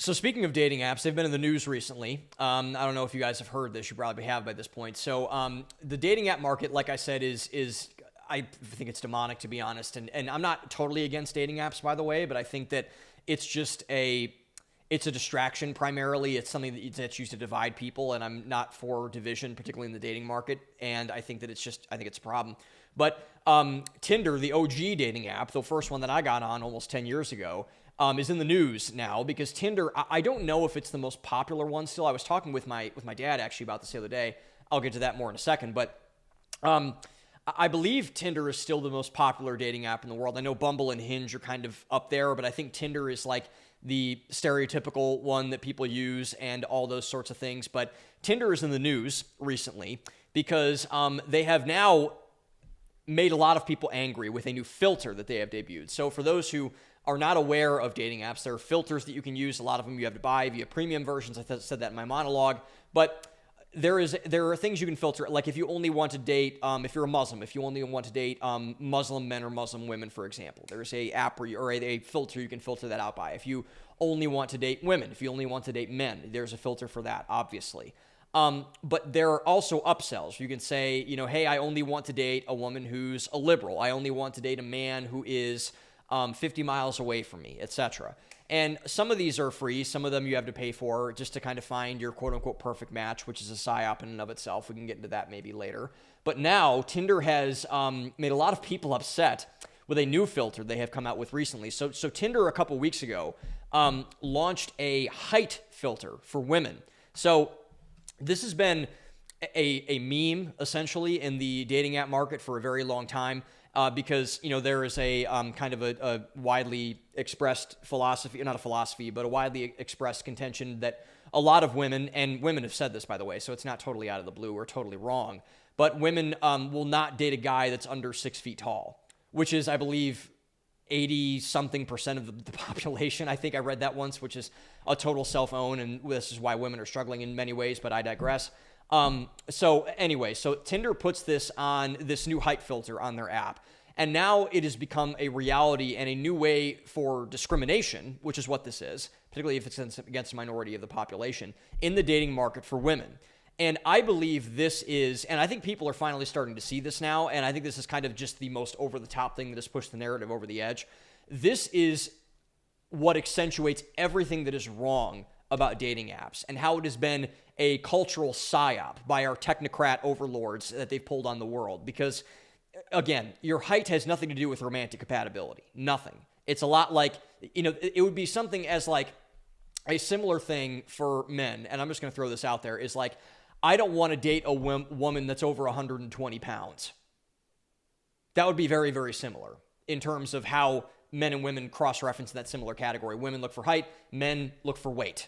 So speaking of dating apps, they've been in the news recently. I don't know if you guys have heard this. You probably have by this point. So the dating app market, like I said, is I think it's demonic, to be honest. And I'm not totally against dating apps, by the way, but I think that it's just it's a distraction primarily. It's something that's used to divide people, and I'm not for division, particularly in the dating market. And I think that I think it's a problem. But Tinder, the OG dating app, the first one that I got on almost 10 years ago, is in the news now because Tinder, I don't know if it's the most popular one still. I was talking with my dad actually about this the other day. I'll get to that more in a second. But I believe Tinder is still the most popular dating app in the world. I know Bumble and Hinge are kind of up there, but I think Tinder is like the stereotypical one that people use and all those sorts of things. But Tinder is in the news recently because they have now made a lot of people angry with a new filter that they have debuted. So for those who are not aware of dating apps, there are filters that you can use. A lot of them you have to buy via premium versions. I said that in my monologue. But there are things you can filter. Like if you only want to date, if you're a Muslim, if you only want to date Muslim men or Muslim women, for example, there's a app or a filter you can filter that out by. If you only want to date women, if you only want to date men, there's a filter for that, obviously. But there are also upsells. You can say, hey, I only want to date a woman who's a liberal. I only want to date a man who is 50 miles away from me, etc. And some of these are free. Some of them you have to pay for just to kind of find your quote-unquote perfect match, which is a psyop in and of itself. We can get into that maybe later. But now Tinder has made a lot of people upset with a new filter they have come out with recently. So Tinder a couple weeks ago launched a height filter for women. So this has been a meme, essentially, in the dating app market for a very long time. Because, there is a kind of a widely expressed philosophy, not a philosophy, but a widely expressed contention that a lot of women, and women have said this, by the way, so it's not totally out of the blue or totally wrong, but women will not date a guy that's under 6 feet tall, which is, I believe, 80-something% of the population. I think I read that once, which is a total self-own, and this is why women are struggling in many ways, but I digress. So Tinder puts this new height filter on their app, and now it has become a reality and a new way for discrimination, which is what this is, particularly if it's against a minority of the population, in the dating market for women. And I believe this is, and I think people are finally starting to see this now, and I think this is kind of just the most over-the-top thing that has pushed the narrative over the edge. This is what accentuates everything that is wrong about dating apps and how it has been a cultural psyop by our technocrat overlords that they've pulled on the world. Because, again, your height has nothing to do with romantic compatibility. Nothing. It's a lot like, it would be something as like a similar thing for men, and I'm just going to throw this out there, is like, I don't want to date a woman that's over 120 pounds. That would be very, very similar in terms of how men and women cross-reference in that similar category. Women look for height, men look for weight,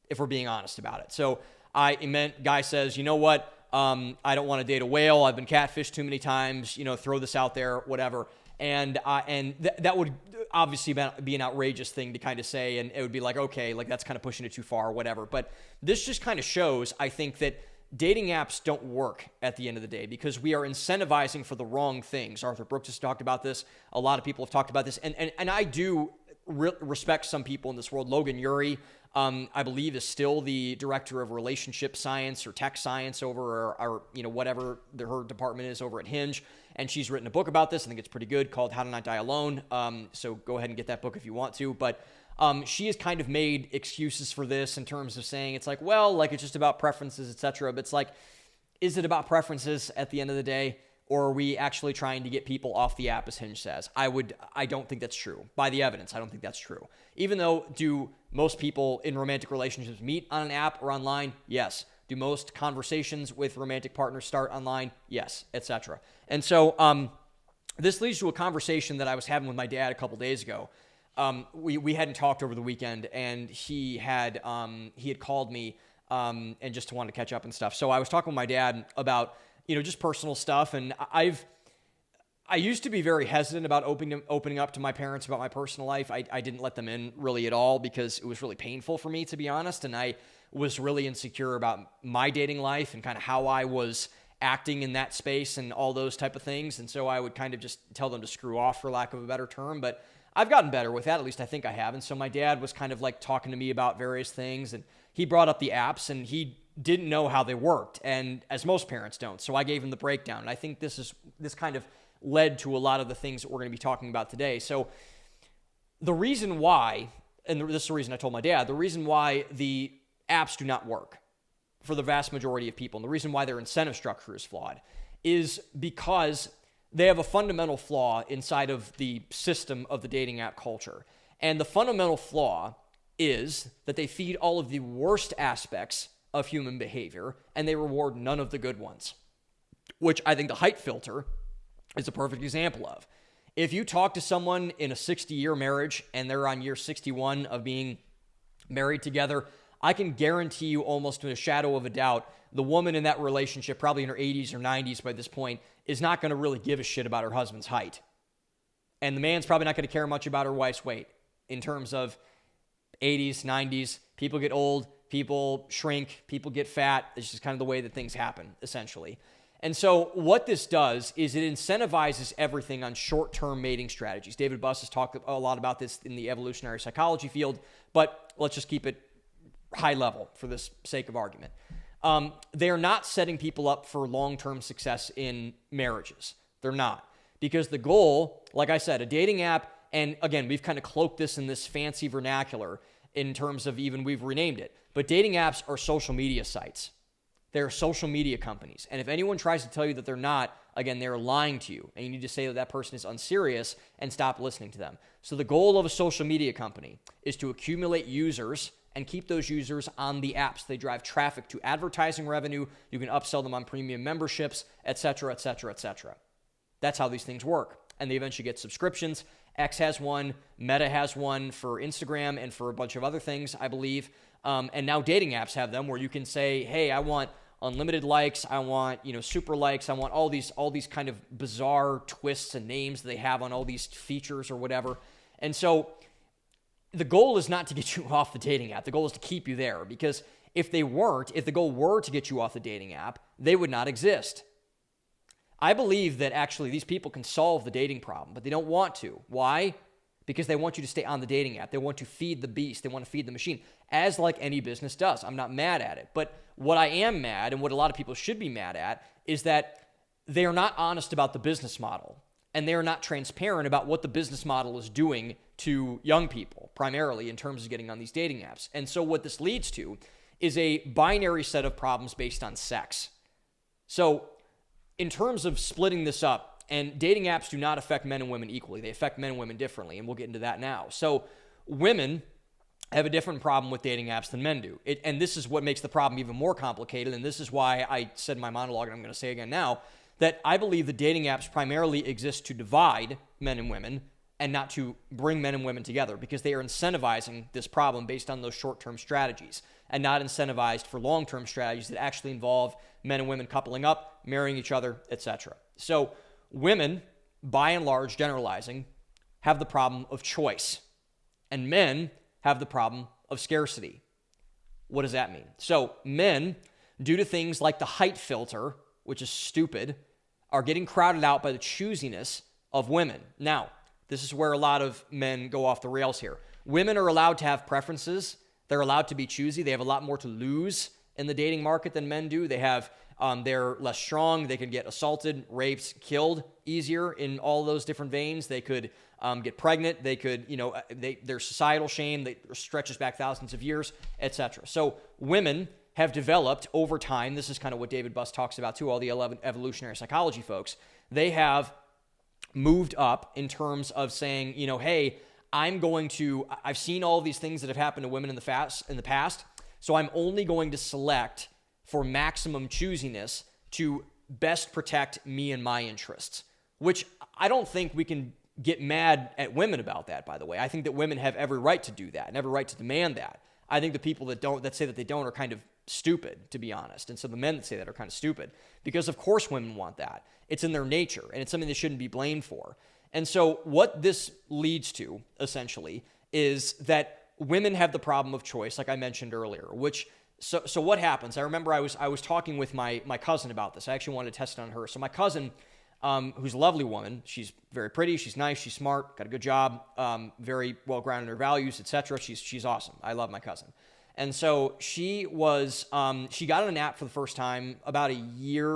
if we're being honest about it. So guy says, you know what? I don't want to date a whale. I've been catfished too many times. Throw this out there, whatever. And that would obviously be an outrageous thing to kind of say, and it would be like, okay, like that's kind of pushing it too far, or whatever. But this just kind of shows, I think, that dating apps don't work at the end of the day because we are incentivizing for the wrong things. Arthur Brooks has talked about this. A lot of people have talked about this, and I do respect some people in this world. Logan Ury, I believe, is still the director of relationship science or tech science over or whatever her department is over at Hinge. And she's written a book about this. I think it's pretty good, called How to Not Die Alone. So go ahead and get that book if you want to. But she has kind of made excuses for this in terms of saying it's like, well, like it's just about preferences, etc. But it's like, is it about preferences at the end of the day? Or are we actually trying to get people off the app, as Hinge says? I don't think that's true. By the evidence, I don't think that's true. Even though, do most people in romantic relationships meet on an app or online? Yes. Do most conversations with romantic partners start online? Yes, etc. And so this leads to a conversation that I was having with my dad a couple days ago. We hadn't talked over the weekend, and he had called me and just wanted to catch up and stuff. So I was talking with my dad about just personal stuff. And I used to be very hesitant about opening up to my parents about my personal life. I didn't let them in really at all because it was really painful for me, to be honest. And I was really insecure about my dating life and kind of how I was acting in that space and all those type of things. And so I would kind of just tell them to screw off, for lack of a better term. But I've gotten better with that. At least I think I have. And so my dad was kind of like talking to me about various things, and he brought up the apps, and he didn't know how they worked, and as most parents don't. So I gave him the breakdown. And I think this kind of led to a lot of the things that we're going to be talking about today. So the reason why, and this is the reason I told my dad, the reason why the apps do not work for the vast majority of people, and the reason why their incentive structure is flawed, is because they have a fundamental flaw inside of the system of the dating app culture. And the fundamental flaw is that they feed all of the worst aspects of human behavior, and they reward none of the good ones, which I think the height filter is a perfect example of. If you talk to someone in a 60-year marriage and they're on year 61 of being married together, I can guarantee you almost to a shadow of a doubt, the woman in that relationship, probably in her 80s or 90s by this point, is not going to really give a shit about her husband's height. And the man's probably not going to care much about her wife's weight in terms of 80s, 90s. People get old, people shrink, people get fat. It's just kind of the way that things happen, essentially. And so what this does is it incentivizes everything on short-term mating strategies. David Buss has talked a lot about this in the evolutionary psychology field, but let's just keep it high level for this sake of argument. They are not setting people up for long-term success in marriages. They're not. Because the goal, like I said, a dating app, and again, we've kind of cloaked this in this fancy vernacular in terms of even we've renamed it, but dating apps are social media sites. They're social media companies. And if anyone tries to tell you that they're not, again, they're lying to you. And you need to say that that person is unserious and stop listening to them. So the goal of a social media company is to accumulate users and keep those users on the apps. They drive traffic to advertising revenue. You can upsell them on premium memberships, et cetera, et cetera, et cetera. That's how these things work. And they eventually get subscriptions. X has one. Meta has one for Instagram and for a bunch of other things, I believe. And now dating apps have them where you can say, hey, I want unlimited likes. I want, super likes. I want all these kind of bizarre twists and names that they have on all these features or whatever. And so the goal is not to get you off the dating app. The goal is to keep you there, because if the goal were to get you off the dating app, they would not exist. I believe that actually these people can solve the dating problem, but they don't want to. Why? Because they want you to stay on the dating app. They want to feed the beast. They want to feed the machine, as like any business does. I'm not mad at it. But what I am mad, and what a lot of people should be mad at, is that they are not honest about the business model, and they are not transparent about what the business model is doing to young people, primarily in terms of getting on these dating apps. And so what this leads to is a binary set of problems based on sex. So in terms of splitting this up, and dating apps do not affect men and women equally. They affect men and women differently, and we'll get into that now. So women have a different problem with dating apps than men do. And this is what makes the problem even more complicated, and this is why I said in my monologue, and I'm going to say again now, that I believe the dating apps primarily exist to divide men and women and not to bring men and women together, because they are incentivizing this problem based on those short-term strategies and not incentivized for long-term strategies that actually involve men and women coupling up, marrying each other, etc. So women, by and large, generalizing, have the problem of choice, and men have the problem of scarcity. What does that mean? So men, due to things like the height filter, which is stupid, are getting crowded out by the choosiness of women. Now, this is where a lot of men go off the rails here. Women are allowed to have preferences. They're allowed to be choosy. They have a lot more to lose in the dating market than men do. They're less strong. They can get assaulted, raped, killed easier in all those different veins. They could get pregnant. They could, their societal shame that stretches back thousands of years, etc. So women have developed over time. This is kind of what David Buss talks about too, all the evolutionary psychology folks. They have moved up in terms of saying, hey, I've seen all these things that have happened to women in the past, so I'm only going to select for maximum choosiness to best protect me and my interests, which I don't think we can get mad at women about that, by the way. I think that women have every right to do that and every right to demand that. I think the people that say that they don't are kind of stupid, to be honest. And so the men that say that are kind of stupid, because of course women want that. It's in their nature, and it's something they shouldn't be blamed for. And so what this leads to, essentially, is that women have the problem of choice, like I mentioned earlier, so what happens? I remember I was talking with my cousin about this. I actually wanted to test it on her. So my cousin who's a lovely woman. She's very pretty. She's nice. She's smart. Got a good job. Very well grounded in her values, etc. She's awesome. I love my cousin. And so she got on an app for the first time about a year,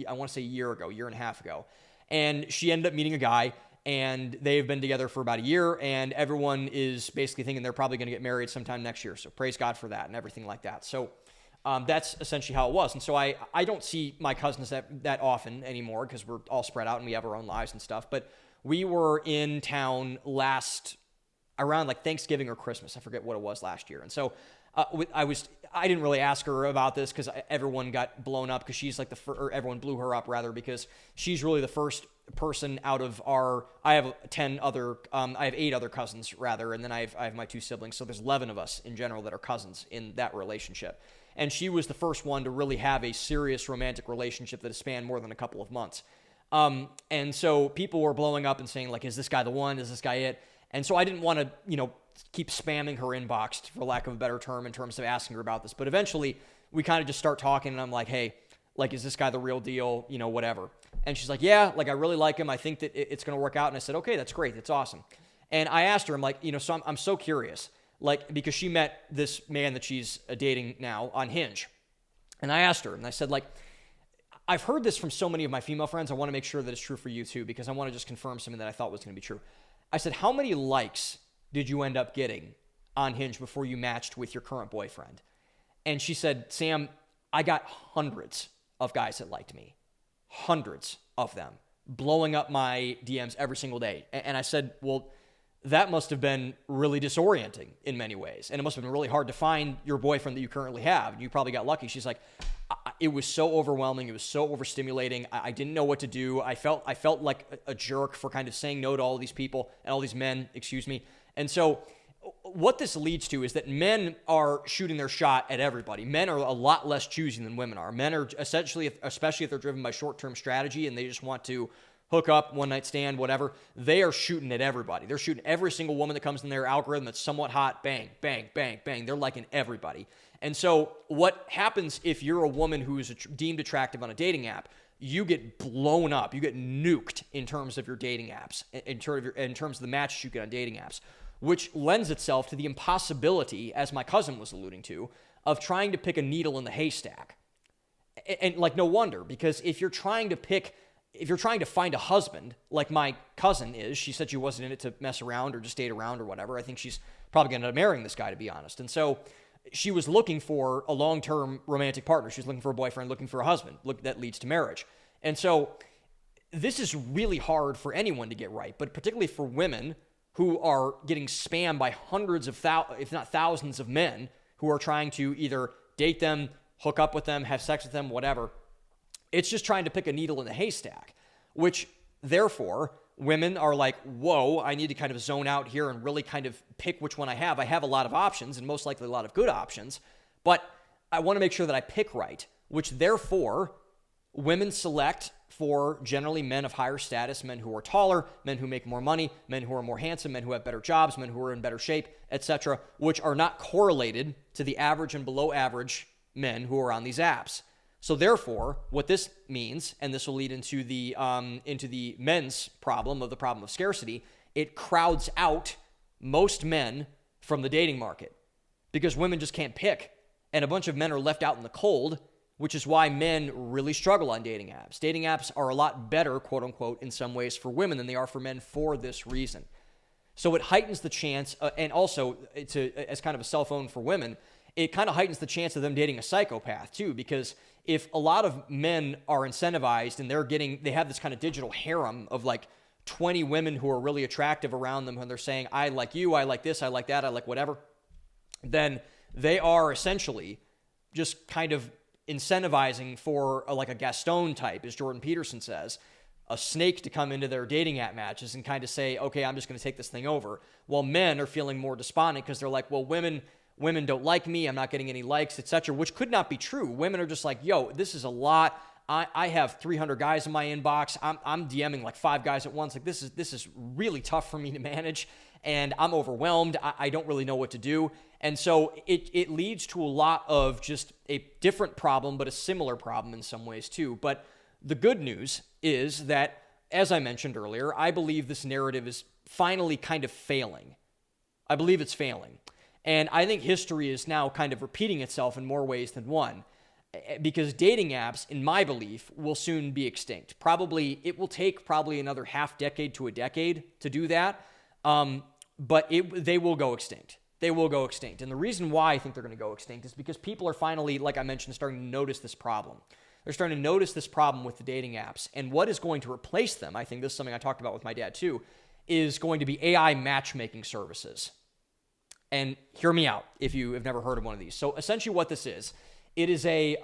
I want to say a year and a half ago. And she ended up meeting a guy, and they've been together for about a year, and everyone is basically thinking they're probably going to get married sometime next year. So praise God for that and everything like that. So that's essentially how it was. And so I don't see my cousins that often anymore because we're all spread out and we have our own lives and stuff. But we were in town around like Thanksgiving or Christmas. I forget what it was last year. And so I didn't really ask her about this because everyone got blown up because she's like everyone blew her up rather because she's really the first person out of I have 8 other cousins rather, and then I have my 2 siblings. So there's 11 of us in general that are cousins in that relationship. And she was the first one to really have a serious romantic relationship that has spanned more than a couple of months. And so people were blowing up and saying like, is this guy the one? Is this guy it? And so I didn't want to, keep spamming her inbox, for lack of a better term, in terms of asking her about this. But eventually we kind of just start talking and I'm like, hey, like, is this guy the real deal? Whatever. And she's like, yeah, like I really like him. I think that it's going to work out. And I said, okay, that's great. That's awesome. And I asked her, I'm like, so I'm so curious, like, because she met this man that she's dating now on Hinge. And I asked her and I said, like, I've heard this from so many of my female friends. I want to make sure that it's true for you too, because I want to just confirm something that I thought was going to be true. I said, how many likes did you end up getting on Hinge before you matched with your current boyfriend? And she said, Sam, I got hundreds of guys that liked me. Hundreds of them blowing up my DMs every single day. And I said, well, that must have been really disorienting in many ways. And it must have been really hard to find your boyfriend that you currently have. And you probably got lucky. She's like, it was so overwhelming. It was so overstimulating. I didn't know what to do. I felt like a jerk for kind of saying no to all these people and all these men, excuse me. And so what this leads to is that men are shooting their shot at everybody. Men are a lot less choosy than women are. Men are essentially, especially if they're driven by short-term strategy and they just want to hook up, one-night stand, whatever, they are shooting at everybody. They're shooting every single woman that comes in their algorithm that's somewhat hot, bang, bang, bang, bang. They're liking everybody. And so what happens if you're a woman who is deemed attractive on a dating app, you get blown up. You get nuked in terms of your dating apps, in terms of the matches you get on dating apps, which lends itself to the impossibility, as my cousin was alluding to, of trying to pick a needle in the haystack. And like, no wonder, because if you're trying to find a husband, like my cousin is, she said she wasn't in it to mess around or just date around or whatever. I think she's probably going to end up marrying this guy, to be honest. And so she was looking for a long-term romantic partner. She was looking for a boyfriend, looking for a husband that leads to marriage. And so this is really hard for anyone to get right, but particularly for women who are getting spammed by hundreds of if not thousands of men who are trying to either date them, hook up with them, have sex with them, whatever. It's just trying to pick a needle in the haystack, which therefore women are like, whoa, I need to kind of zone out here and really kind of pick which one I have. I have a lot of options and most likely a lot of good options, but I want to make sure that I pick right, which therefore women select for generally men of higher status, men who are taller, men who make more money, men who are more handsome, men who have better jobs, men who are in better shape, etc., which are not correlated to the average and below average men who are on these apps. So therefore, what this means, and this will lead into the men's problem of scarcity, it crowds out most men from the dating market because women just can't pick, and a bunch of men are left out in the cold, which is why men really struggle on dating apps. Dating apps are a lot better, quote unquote, in some ways for women than they are for men for this reason. So it heightens the chance, and also as kind of a cell phone for women, it kind of heightens the chance of them dating a psychopath too, because if a lot of men are incentivized and they have this kind of digital harem of like 20 women who are really attractive around them and they're saying, I like you, I like this, I like that, I like whatever, then they are essentially just kind of incentivizing for like a Gaston type, as Jordan Peterson says, a snake to come into their dating app matches and kind of say, okay, I'm just going to take this thing over. While men are feeling more despondent because they're like, well, women don't like me, I'm not getting any likes, etc., which could not be true. Women are just like, yo, this is a lot. I have 300 guys in my inbox. I'm DMing like 5 guys at once. Like this is really tough for me to manage, and I'm overwhelmed. I don't really know what to do. And so it leads to a lot of just a different problem, but a similar problem in some ways too. But the good news is that as I mentioned earlier, I believe this narrative is finally kind of failing. I believe it's failing. And I think history is now kind of repeating itself in more ways than one, because dating apps, in my belief, will soon be extinct. It will take another half decade to a decade to do that, but they will go extinct. They will go extinct. And the reason why I think they're going to go extinct is because people are finally, like I mentioned, starting to notice this problem. They're starting to notice this problem with the dating apps. And what is going to replace them, I think this is something I talked about with my dad too, is going to be AI matchmaking services. And hear me out if you have never heard of one of these. So essentially what this is, it is I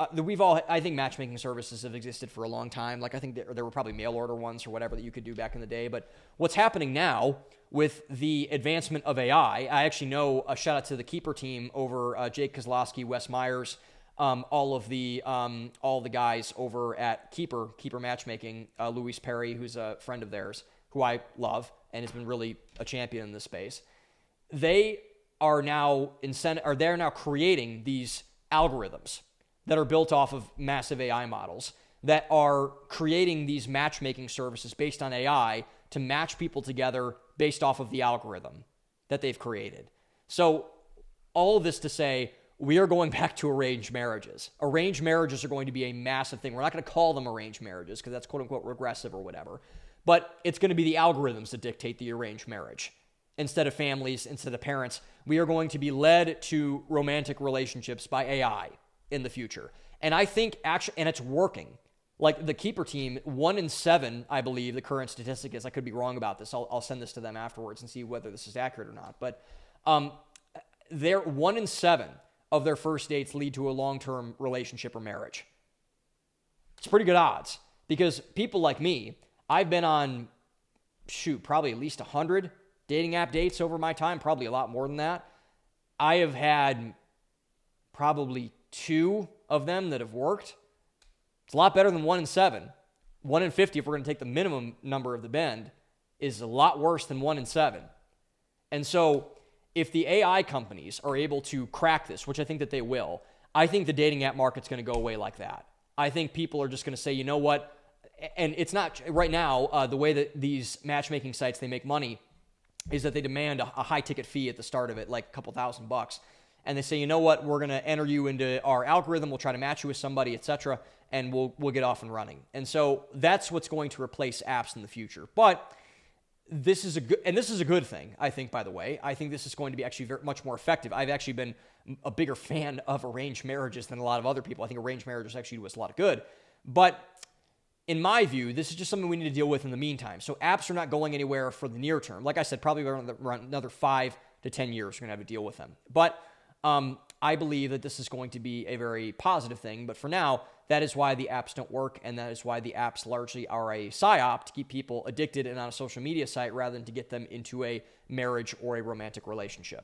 think matchmaking services have existed for a long time. Like I think there were probably mail order ones or whatever that you could do back in the day. But what's happening now with the advancement of AI, I actually know, a shout out to the Keeper team over Jake Kozlowski, Wes Myers, all the guys over at Keeper Matchmaking, Luis Perry, who's a friend of theirs, who I love and has been really a champion in this space. They are now they're now creating these algorithms that are built off of massive AI models that are creating these matchmaking services based on AI to match people together based off of the algorithm that they've created. So all of this to say, we are going back to arranged marriages. Arranged marriages are going to be a massive thing. We're not going to call them arranged marriages because that's quote unquote regressive or whatever, but it's going to be the algorithms that dictate the arranged marriage. Instead of families, instead of parents, we are going to be led to romantic relationships by AI in the future. And I think and it's working. Like the Keeper team, 1 in 7, I believe the current statistic is. I could be wrong about this. I'll send this to them afterwards and see whether this is accurate or not. But they're 1 in 7 of their first dates lead to a long-term relationship or marriage. It's pretty good odds because people like me, I've been on, probably at least 100 dating app dates over my time, probably a lot more than that. I have had probably 2 of them that have worked. It's a lot better than 1 in 7. 1 in 50, if we're going to take the minimum number of the bend, is a lot worse than 1 in 7. And so if the AI companies are able to crack this, which I think that they will, I think the dating app market's going to go away like that. I think people are just going to say, you know what? And it's not right now, the way that these matchmaking sites, they make money is that they demand a high ticket fee at the start of it, like a couple $1,000. And they say, you know what, we're going to enter you into our algorithm. We'll try to match you with somebody, etc., and we'll get off and running. And so that's what's going to replace apps in the future. But this is a good thing, I think, by the way. I think this is going to be actually much more effective. I've actually been a bigger fan of arranged marriages than a lot of other people. I think arranged marriages actually do us a lot of good. But in my view, this is just something we need to deal with in the meantime. So apps are not going anywhere for the near term. Like I said, probably around another 5 to 10 years, we're going to have to deal with them. But I believe that this is going to be a very positive thing. But for now, that is why the apps don't work, and that is why the apps largely are a psyop to keep people addicted and on a social media site rather than to get them into a marriage or a romantic relationship.